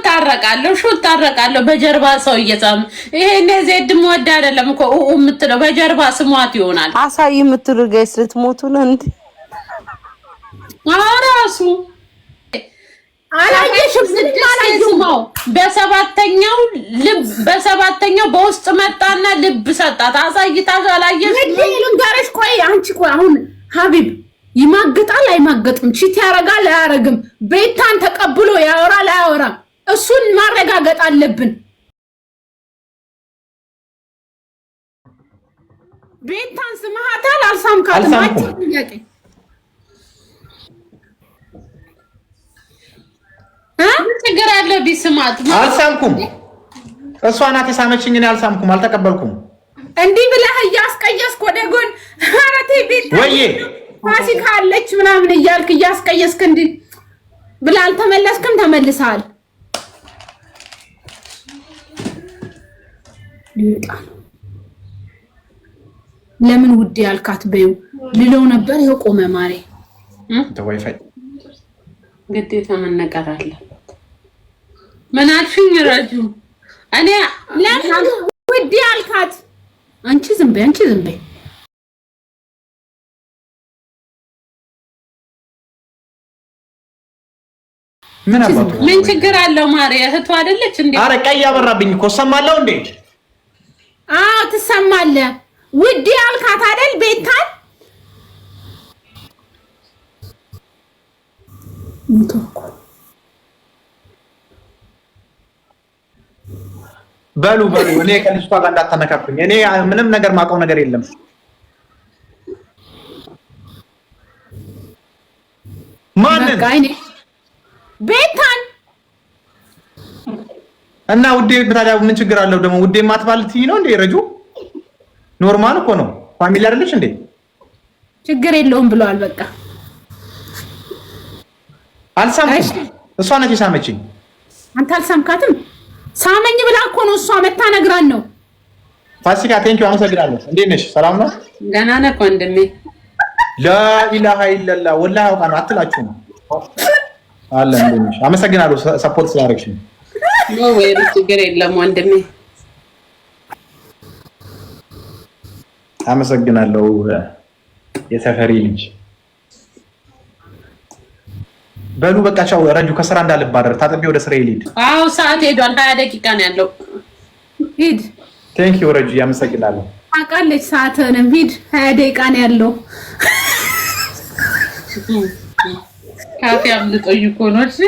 ታረቃለሁ በጀርባ ሰው እየጻም ይሄ እንደዚህ ድም ወደ አይደለም እኮ የምትለው በጀርባ ስሟት ይሆናል። አሳይ የምትሉ ጋይስ ልትሞቱ ነው እንዴ? አራሱ አላየሽም? በሰባተኛው በውስጥ መጣና ልብ ሰጣት። አሳይታሽ አላየሽም? ልንገርሽ። ቆይ አንቺ ቆይ አሁን ሀቢብ ይማግጣል አይማግጥም? ቺት ያረጋል አያረግም? ቤታን ተቀብሎ ያወራል አያወራም? እሱን ማረጋገጥ አለብን። ቤታን ስማታል አልሳምካትም? ጥያቄ ችግር አለ ቢስማት አልሳምኩም። እሷ ናት የሳመችኝ፣ እኔ አልሳምኩም፣ አልተቀበልኩም። እንዲህ ብለህ እያስቀየስክ ወደ ጎን አረቴ ቤት ወይ ፋሲካ አለች ምናምን እያልክ እያስቀየስክ እንዲህ ብለህ አልተመለስክም። ተመልሰሃል። ለምን ውዴ ያልካት በይው ልለው ነበር። ይኸው ቆመ ማሬ። ተወይፋይ ግዴታ መነቀር አለ። ምን አልሽኝ? ረጁ እኔ ለምን ውዴ ያልካት? አንቺ ዝም በይ፣ ምን ችግር አለው? ማሪ እህቱ አይደለች እንዴ? አረ ቀይ ያበራብኝ እኮ ሰማለው እንዴ? አዎ ትሰማለህ። ውዴ ያልካት አይደል? ቤታን በሉ እኔ ከልጅቷ ጋር እንዳታነካኩኝ። እኔ ምንም ነገር ማውቀው ነገር የለም። ማንን? ቤታን እና ውዴ ታዲያ ምን ችግር አለው ደግሞ? ውዴ ማትባልትኝ ነው እንዴ? ረጁ ኖርማል እኮ ነው። ፋሚሊ አይደለሽ እንዴ? ችግር የለውም ብለዋል። በቃ አልሳምኩም። እሷ ነች የሳመችኝ። አንተ አልሳምካትም። ሳመኝ ብላ እኮ ነው እሷ መታ ነግራን ነው። ፋሲካ ቴንኪው፣ አመሰግናለሁ። እንዴት ነሽ? ሰላም ነው? ገና ነህ ወንድሜ። ላኢላሃ ኢለላ ወላሂ አውቃ ነው አትላችሁም? አለ እንዴ? አመሰግናለሁ ሰፖርት ስላደረግሽኝ። ነው ወይ? ችግር የለም ወንድሜ። አመሰግናለሁ የሰፈሪ ልጅ። በሉ በቃ ቻው። ረጁ ከስራ እንዳልባረር ታጥቤ ወደ ስራ ልሂድ። አዎ ሰዓት ሄዷል። 20 ደቂቃ ነው ያለው። ሂድ። ቴንክ ዩ ረጁ፣ አመሰግናለሁ። አውቃለች ሰዓትህንም። ሂድ። 20 ደቂቃ ነው ያለው። ካፌ አምልጦኝ እኮ ነው። እሺ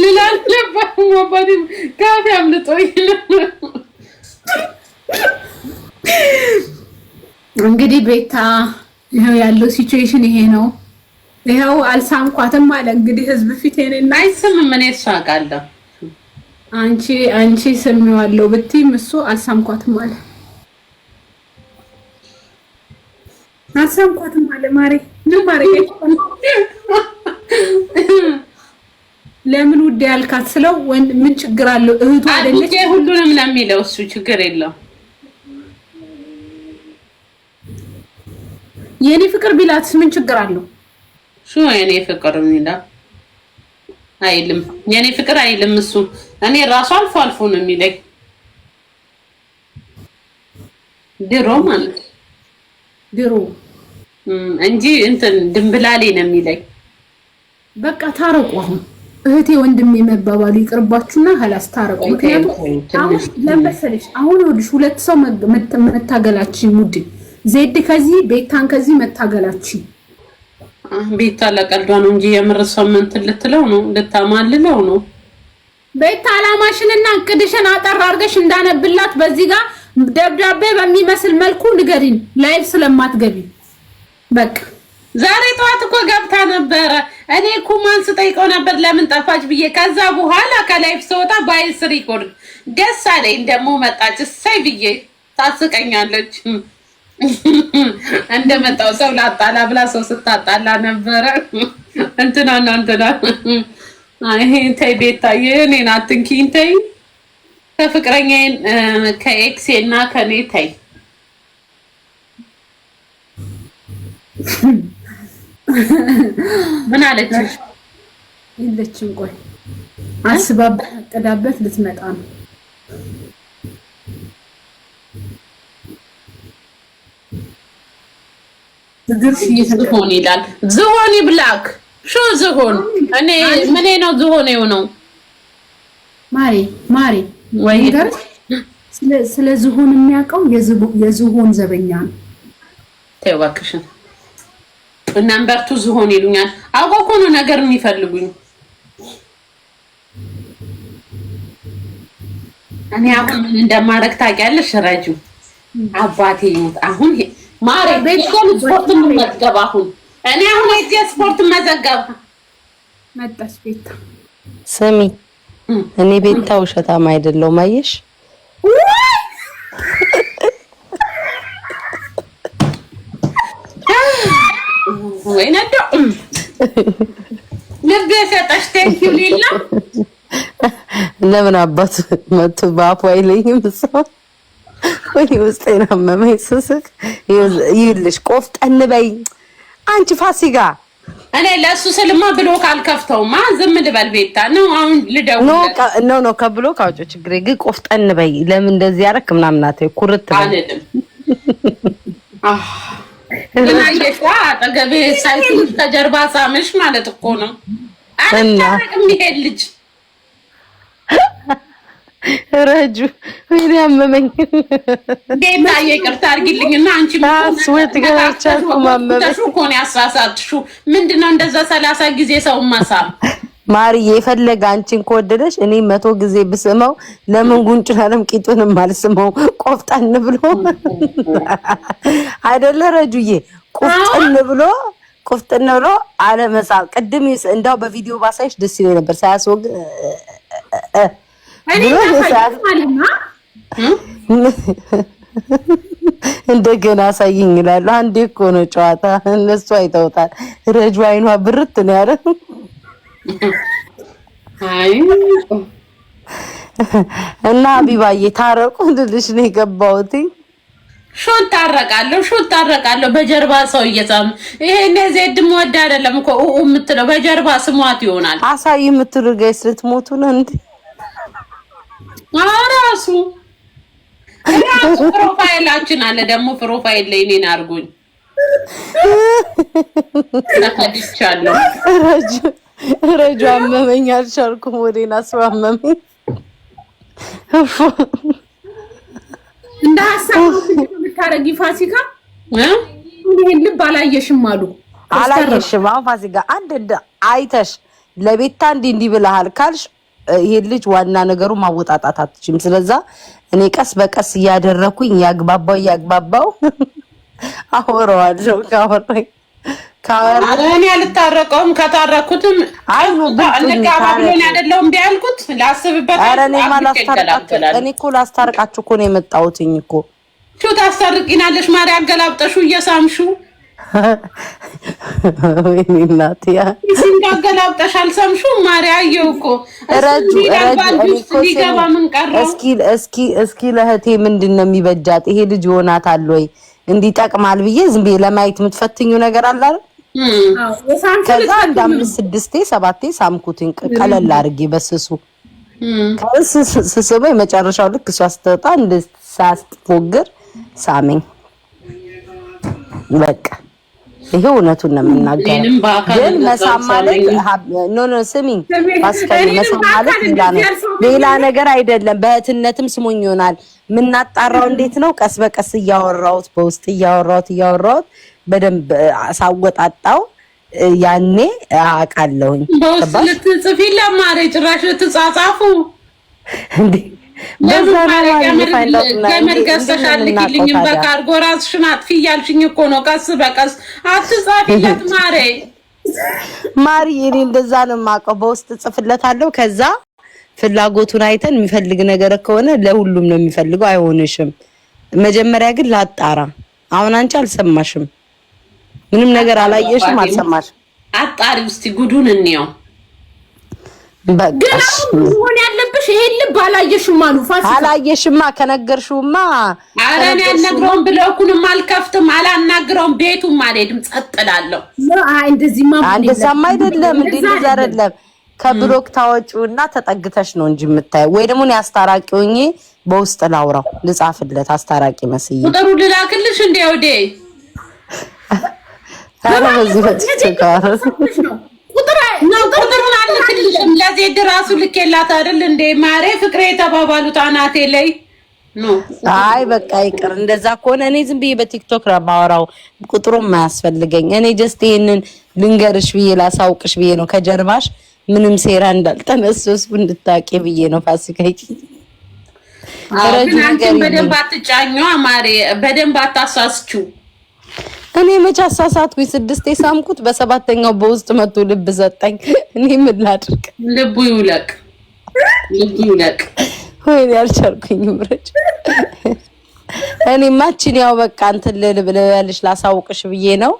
ልላል ነበር ማባዲ ካፌ አምልጦኝ። እንግዲህ ቤታ ይሄው ያለው ሲቹዌሽን ይሄ ነው። ይሄው አልሳምኳትም አለ። እንግዲህ ህዝብ ፊት እኔና አይስምም። እኔ እሱ አውቃለሁ። አንቺ ስሚዋለሁ ብትይም እሱ አልሳምኳትም አለ። አልሳምኳትም አለ። ማሬ ምን ማረግ ለምን ውዴ ያልካት ስለው ወንድ ምን ችግር አለው? እህቱ አይደለች? ሁሉንም ነው የሚለው እሱ። ችግር የለው። የኔ ፍቅር ቢላትስ ምን ችግር አለው? ሹ የኔ ፍቅር ሚላ አይልም። የኔ ፍቅር አይልም እሱ። እኔ ራሱ አልፎ አልፎ ነው የሚለኝ። ድሮ ማለት ድሮ እንጂ እንትን ድንብላሌ ነው የሚለኝ። በቃ ታረቁ። አሁን እህቴ ወንድሜ መባባሉ ይቅርባችሁና ሀላስ ታረቁ። ምክንያቱም አሁን ለምሳሌሽ አሁን ወዲሽ ሁለት ሰው መታገላችን ሙድ ዜድ ከዚህ ቤታን ከዚህ መታገላችን ቤታ ለቀልዷ ነው እንጂ የምር ሰምንት ልትለው ነው ልታማልለው ነው። ቤታ አላማሽንና እቅድሽን አጠር አድርገሽ እንዳነብላት በዚህ ጋር ደብዳቤ በሚመስል መልኩ ንገሪን። ላይቭ ስለማትገቢ በቃ ዛሬ ጠዋት እኮ ገብታ ነበረ። እኔ ኩማን ስጠይቀው ነበር ለምን ጠፋች ብዬ። ከዛ በኋላ ከላይቭ ስወጣ ባይስ ሪኮርድ ደስ አለኝ። ደግሞ መጣች እሰይ ብዬ ታስቀኛለች። እንደመጣው ሰው ላጣላ ብላ ሰው ስታጣላ ነበረ። እንትና ይሄ ተይ ቤታዬ እኔን አትንኪኝ ተይ። ከፍቅረኛዬ ከኤክሴ እና ከኔ ተይ። ምን አለችሽ? የለችም ቆይ አስባበት አቀዳበት ልትመጣ ነው። ዝሆን ይላል። ዝሆን ይብላክ ሾ ዝሆን እኔ ምን ነው ዝሆን ነው ማሪ ወይ ጋር ስለ ዝሆን የሚያውቀው የዝሆን ዘበኛ ነው። ተባክሽን ነምበር 2 ዝሆን ይሉኛል። አውቀው እኮ ነው ነገር የሚፈልጉኝ። እኔ አሁን ምን እንደማረግ ታውቂያለሽ? ረጁ አባቴ ይሞት አሁን ማሬ ቤተሰብ ስፖርት መዝገብ አሁን እኔ አሁን እዚህ ስፖርት መዘገብ መጣች ቤታ። ስሚ እኔ ቤታ ውሸታም አይደለሁም። አየሽ ወይ ነዶ ልብ የሰጠሽ ቴንኪው ሊላ ለምን አባት መጥቶ ባፉ አይለኝም ሰው ወይ ውስጤን አመመኝ ስስቅ ይልሽ ቆፍጠን በይ አንቺ ፋሲካ እኔ ለሱ ስልማ ብሎ ካልከፍተውማ ዝም ልበል ቤታ ነው አሁን ልደውል ኖ ከብሎ ካውጭ ችግሬ ግን ቆፍጠን በይ ለምን እንደዚህ ያረክ ምናምን አትይ ኩርት አይደለም እና የሻ አጠገቤ ሳይክል ከጀርባ ሳመሽ ማለት እኮ ነው እና የሚሄድ ልጅ ረጁ ወይኔ አመመኝ ቤታ ይቅርታ አድርጊልኝና አንቺ ስወት ገራቻልኩ ማመመኝ እኮ ነው ያሳሳትሽው ምንድነው እንደዛ 30 ጊዜ ሰው ማሳም ማሪ የፈለገ አንቺን ከወደደሽ እኔ 100 ጊዜ ብስመው ለምን ጉንጭናንም ቂጡንም ማልስመው ቆፍጣን ብሎ አይደለ ረጁዬ ቆፍጠን ብሎ አለ መሳብ ቅድም እንዳው በቪዲዮ ባሳይሽ ደስ ይለኝ ነበር ሳያስወግ እንደገና ሳይኝ ይላል አንዴ እኮ ነው ጨዋታ እነሱ አይተውታል ረጁ አይኗ ብርት ነው ያረ አይ እና ሀቢባዬ ታረቁ ልልሽ ነው የገባሁት ሹት ታረቃለሁ በጀርባ ሰው እየሳም ይሄ እንደዚህ ድምወድ አይደለም እኮ የምትለው በጀርባ ስሟት ይሆናል አሳይ የምትሉ ጋይስ ልትሞቱ ነው እንዴ አራሱ ፕሮፋይላችን አለ ደግሞ ፕሮፋይል ላይ እኔን አርጉኝ ተከድቻለሁ ረጁ አመመኝ አልቻልኩም ወዴና አስዋመመኝ እንደ ሐሳብ ልታረጊ ፋሲካ ይሄን ልብ አላየሽም አሉ አላየሽም አሁን ፋሲካ አንድ አይተሽ ለቤታ እንዲህ ብለሃል ካልሽ ይሄ ልጅ ዋና ነገሩ ማወጣጣት አትችልም ስለዛ እኔ ቀስ በቀስ ያደረኩኝ ያግባባው አወራዋለሁ ካወራኝ ያልታረቀውም ከታረኩትም አይኑ እንደጋባብሎኝ አይደለም ቢያልኩት ላስብበት እኔ እኮ ላስታርቃችሁ እኮ ነው የመጣሁትኝ እኮ ሹት አስታርቂናለሽ ማሪ አገላብጠሹ እየሳምሹ ወይኔ እናትያ ሲንጋገላብጠሽ አልሰምሹ ማሪ አየው እኮ ረጁ ሊገባ ምን ቀረው እስኪ ለህቴ ምንድነው የሚበጃት ይሄ ልጅ ይሆናታል ወይ እንዲጠቅማል ብዬ ዝም ብዬ ለማየት የምትፈትኙ ነገር አለ አይደል ከዛ አንድ 5 6 7 ሳምኩትኝ ቀለል አድርጌ በስሱ ከስስበ መጨረሻው ልክ እሷ ስትወጣ እንደ ሳስትፎግር ሳመኝ በቃ ይሄ እውነቱን ነው የምናገረው ግን መሳም ማለት ኖ ስሚኝ ፋሲካዬ መሳም ማለት ሌላ ነገር አይደለም በእህትነትም ስሙኝ ይሆናል ምናጣራው እንዴት ነው ቀስ በቀስ እያወራሁት በውስጥ እያወራሁት በደንብ ሳወጣጣው ያኔ አቃለሁኝ በውስጥ ልትጽፊ ለማረ ጭራሽ ልትጻጻፉ እንዴ ገመድ ገዝተሻል ልኪልኝም በካርጎ ራስሽን አጥፊ እያልሽኝ እኮ ነው ቀስ በቀስ አትጻፊለት ማሪ እኔ እንደዛ ነው የማውቀው በውስጥ ጽፍለታለሁ ከዛ ፍላጎቱን አይተን የሚፈልግ ነገር ከሆነ ለሁሉም ነው የሚፈልገው አይሆንሽም መጀመሪያ ግን ላጣራ አሁን አንቺ አልሰማሽም ምንም ነገር አላየሽም አልሰማሽም አጣሪ እስቲ ጉዱን እንየው በቃሽ ሆነ ያለብሽ ይሄ ልብ አላየሽም አሉ ፋሲካ አላየሽማ ከነገርሽውማ አረን ያልነግረውም ብለውኩንም አልከፍትም አላናግረውም ቤቱም አልሄድም ጸጥላለሁ አይ እንደዚህማ አንድ ሰማ አይደለም እንደዚህ አይደለም ከብሎክ ታወጪውና ተጠግተሽ ነው እንጂ የምታየው። ወይ ደግሞ እኔ አስታራቂ ሆኜ በውስጥ ላውራው ልጻፍለት አስታራቂ መስዬ ቁጥሩ ልላክልሽ እንዴ ወዴ ታረበዚህ ፈጽካር ቁጥሩን አልክልሽም ለዜድ ራሱ ልኬላት አይደል እንዴ ማሬ ፍቅሬ የተባባሉት አናቴ ላይ ኖ አይ በቃ ይቅር። እንደዛ ከሆነ እኔ ዝም ብዬ በቲክቶክ ነው የማወራው። ቁጥሩም ማያስፈልገኝ። እኔ ጀስት ይሄንን ልንገርሽ ብዬ ላሳውቅሽ ብዬ ነው ከጀርባሽ ምንም ሴራ እንዳልጠነሰስ እንድታቂ ብዬ ነው። ፋሲካይ አረጋግጠን በደንብ አትጫኙ ማሬ በደንብ አታሳስቹ። እኔ መቼ አሳሳትኩኝ? 6 ሳምኩት በሰባተኛው በውስጥ መቶ ልብ ሰጠኝ። እኔ ምን ላድርግ? ልቡ ይውለቅ ልቡ ይውለቅ። ወይኔ አልቻልኩኝም። ረጭ እኔ ማችን ያው በቃ እንትን ልብለልሽ ላሳውቅሽ ብዬ ነው።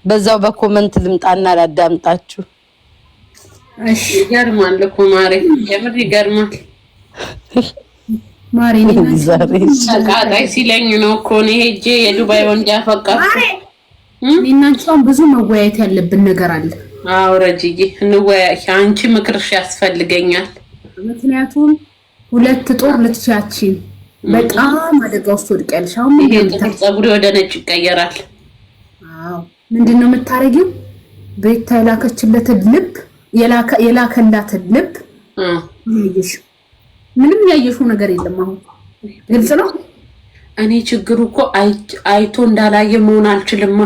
በዛው በኮመንት ልምጣና ላዳምጣችሁ። እሺ ይገርማል እኮ ማሬ የምር ይገርማል። ማሬ ተቃጣይ ሲለኝ ነው እኮ ነው ሄጄ የዱባይ ወንድ ያፈቀርኩ። እናንቺም ብዙ መወያየት ያለብን ነገር አለ። አዎ ረጅዬ እንወያይ። አንቺ ምክርሽ ያስፈልገኛል። ምክንያቱም ሁለት ጦር ልትቻቺን በጣም አደጋ ውስጥ ወድቀልሽ። አሁን ይሄ ፀጉሬ ወደ ነጭ ይቀየራል። አዎ ምንድነው የምታረጊው? ቤታ የላከችለትን ልብ የላከላትን ልብ ያየሽ ምንም ያየሽው ነገር የለም። አሁን ግልጽ ነው። እኔ ችግሩ እኮ አይቶ እንዳላየ መሆን አልችልማ።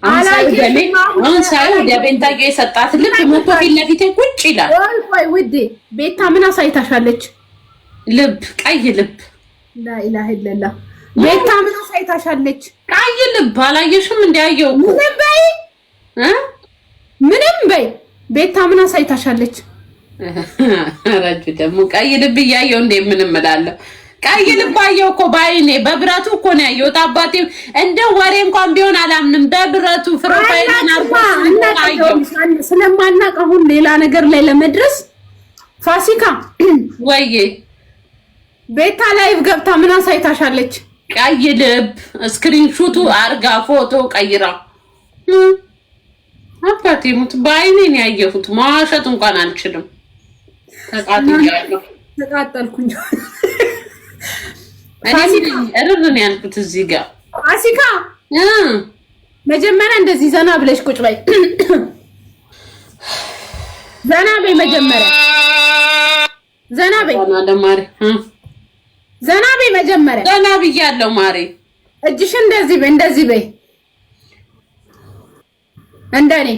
አሁን ሳይው ደቤንታዬ የሰጣት ልብ መቶ ፊት ለፊቴ ቁጭ ይላል። ወይ ውዴ ቤታ ምን አሳይታሻለች? ልብ ቀይ ልብ ላኢላሀ ኢለላህ ቤታ ምን አሳይታሻለች? ቀይ ልብ አላየሽም? እንዲያየው ምንም በይ ምንም በይ ቤታ ምን አሳይታሻለች? ረጁ ደግሞ ቀይ ልብ እያየው እንደ ምንም እላለሁ። ቀይ ልብ አየው እኮ ባይኔ በብረቱ እኮ ነው ያየሁት። አባቴ እንደ ወሬ እንኳን ቢሆን አላምንም። በብረቱ ፕሮፋይልን አርጎ ስለማናውቅ አሁን ሌላ ነገር ላይ ለመድረስ ፋሲካ ወይዬ ቤታ ላይቭ ገብታ ምን አሳይታሻለች? ቀይ ልብ ስክሪንሾቱ አርጋ ፎቶ ቀይራ አባቴ ሙት ባይኔ ነው ያየሁት። ማዋሸት እንኳን አልችልም። ተቃጠልኩኝ። እኔ እርርን ያልኩት እዚህ ጋር ፋሲካ መጀመሪያ እንደዚህ ዘና ብለሽ ቁጭ በይ። ዘና በይ መጀመሪያ ዘና በይ ለማሪ ዘና በይ መጀመሪያ ዘና ብያለሁ ማሪ። እጅሽ እንደዚህ በይ እንደዚህ በይ እንደኔ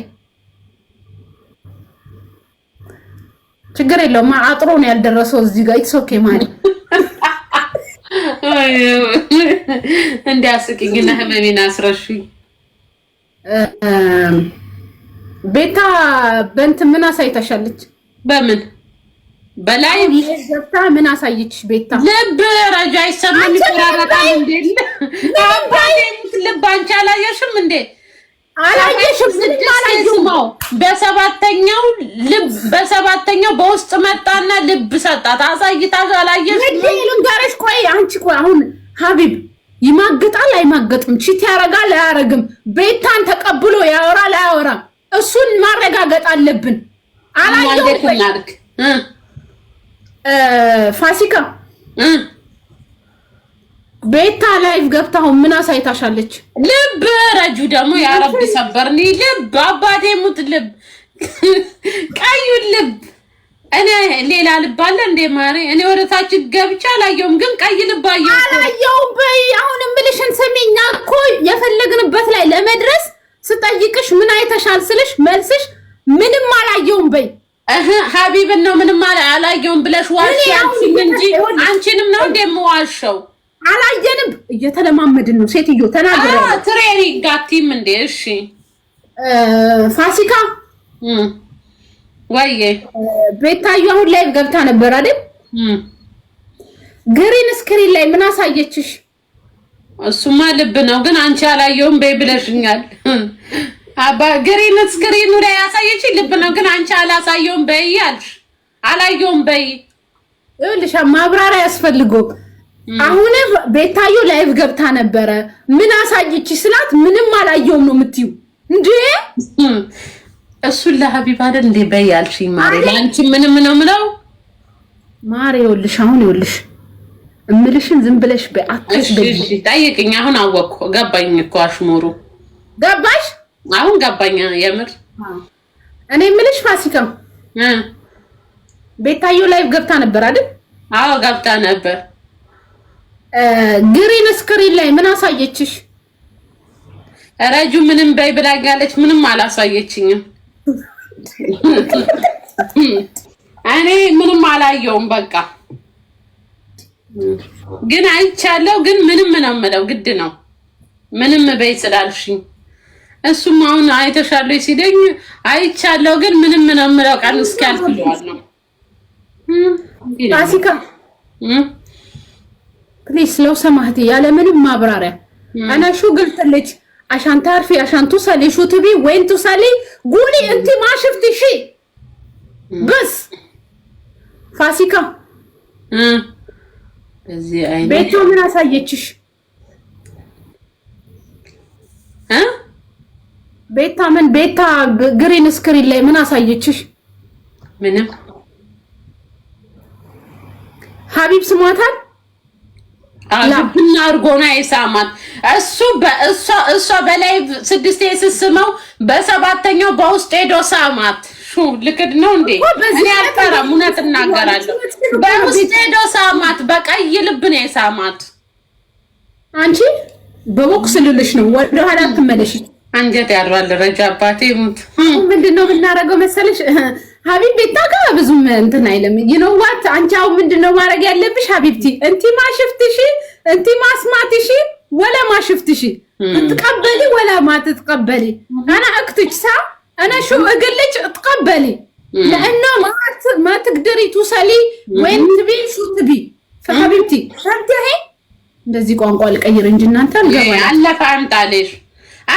ችግር የለውም። አጥሮ ነው ያልደረሰው እዚህ ጋር ኢትስ ኦኬ ማለት እንዲያስቅኝና ህመሜን አስረሽኝ። ቤታ በእንትን ምን አሳይታሻለች? በምን በላይ ገብታ ምን አሳየችሽ? ቤታ ልብ ረጃ ይሰማኝ ይቆራረጣል እንዴ? ልብ አንቺ አላየሽም እንዴ? አላየሽም? በሰባተኛው በውስጥ መጣና ልብ ሰጣት። አሳይታሽ አላየሽም? ልንገርሽ ቆይ አንቺ ቆይ አሁን ሀቢብ ይማግጣል አይማገጥም? ቺት ያረጋል አያረግም? ቤታን ተቀብሎ ያወራል አያወራም? እሱን ማረጋገጥ አለብን። አላየሽም? ፋሲካ ቤታ ላይቭ ገብታው ምን አሳይታሻለች? ልብ ረጁ ደግሞ ያረብ ሰበርኒ ልብ አባቴ ሙት ልብ ቀዩ ልብ። እኔ ሌላ ልብ አለ እንዴ ማሪ? እኔ ወደታች ገብቻ አላየውም፣ ግን ቀይ ልብ አላየውም። በይ አሁን እምልሽን ስሚኛ እኮ የፈለግንበት ላይ ለመድረስ ስጠይቅሽ ምን አይተሻል ስልሽ መልስሽ ምንም አላየውም በይ። ሀቢብን ነው ምንም አላየውም ብለሽ ዋሽያልሽ እንጂ አንቺንም ነው እንደምዋሸው። አላየንም፣ እየተለማመድን ነው። ሴትዮ ተናገረ ትሬኒንግ ጋቲም እንዴ? እሺ ፋሲካ ወይዬ ቤታዩ አሁን ላይ ገብታ ነበር አይደል? ግሪን ስክሪን ላይ ምን አሳየችሽ? እሱማ ልብ ነው፣ ግን አንቺ አላየውም በይ ብለሽኛል። አባ ግሪን ስክሪኑ ላይ ያሳየች ልብ ነው፣ ግን አንቺ አላሳየውም በይ አልሽ። አላየውም በይ ይኸውልሽ ማብራሪያ ያስፈልገው። አሁን ቤታዩ ላይቭ ገብታ ነበረ ምን አሳየችሽ ስላት ምንም አላየውም ነው የምትይው እንዴ? እሱን ለሀቢብ አይደል እንዴ በያልሽኝ ማሬ ለአንቺ ምንም ነው ምለው ማሬ ይኸውልሽ አሁን ይኸውልሽ እምልሽን ዝም ብለሽ በአትሽ እሺ ጠይቅኝ አሁን አወቅኩ ገባኝ እኮ አሽሙሩ ገባሽ አሁን ገባኝ የምር እኔ እምልሽ ፋሲካ ቤታዮ ላይቭ ገብታ ነበር አይደል አዎ ገብታ ነበር ግሪን ስክሪን ላይ ምን አሳየችሽ ረጁ ምንም በይ ብላኛለች ምንም አላሳየችኝም እኔ ምንም አላየውም በቃ ግን አይቻለው ግን ምንም ነው የምለው ግድ ነው ምንም በይ ስላልሽኝ እሱም አሁን አይተሻለሁ ሲደኝ አይቻለው ግን ምንም ነው የምለው ቃል እስኪያልፍልዋል ነው ፋሲካ ፕሊስ ለው ሰማህቲ ያለ ምንም ማብራሪያ انا شو قلت لك عشان تعرفي عشان توصلي شو تبي وين توصلي قولي انت ما شفتي شيء بس فاسيكا بزي عيني بيتو من اسايتش بيتا من بيتا جرين سكرين لي من اسايتش منم حبيب سمعتها አልብና አርጎና ይሳማት እሷ በላይ 6 የስስመው በሰባተኛው በውስጥ ሄዶ ሳማት ሹ ልክድ ነው እንዴ እኔ አልፈራም እውነት እናገራለሁ በውስጥ ሄዶ ሳማት በቀይ ልብ ነው የሳማት አንቺ በቦክስ ልልሽ ነው ወደ ኋላ ተመለሽ አንጀት ያድራል ረጃ አባቴ ሙት ምንድነው ብናረገው መሰለሽ ሀቢብ ቤታጋ ብዙም እንትን አይለም you what አንቻው ምንድነው ማድረግ ያለብሽ ሀቢብቲ እንቲ ማሽፍትሽ እንቲ ማስማትሽ ወላ ማሽፍትሽ ትቀበሊ ወላ ما تتقبلي انا اكتجሳ انا شو اقلك تقبلي لانه ما تقدري توصلي وين تبي شو تبي فحبيبتي فهمتي እንደዚህ ቋንቋ ልቀይር እንጂ እናንተ አልገባ አለፈ አምጣለሽ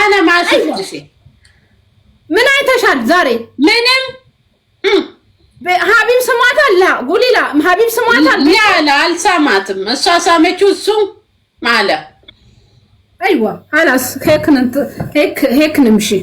انا ما شفتሽ ምን አይተሻል ዛሬ ምንም ሀቢብ ሰማታል ላ ጉሊ ላ ሀቢብ ሰማታል ላ አልሰማትም እሷ ሳመችው እሱ ማለ አይዋ خلاص هيك نمشي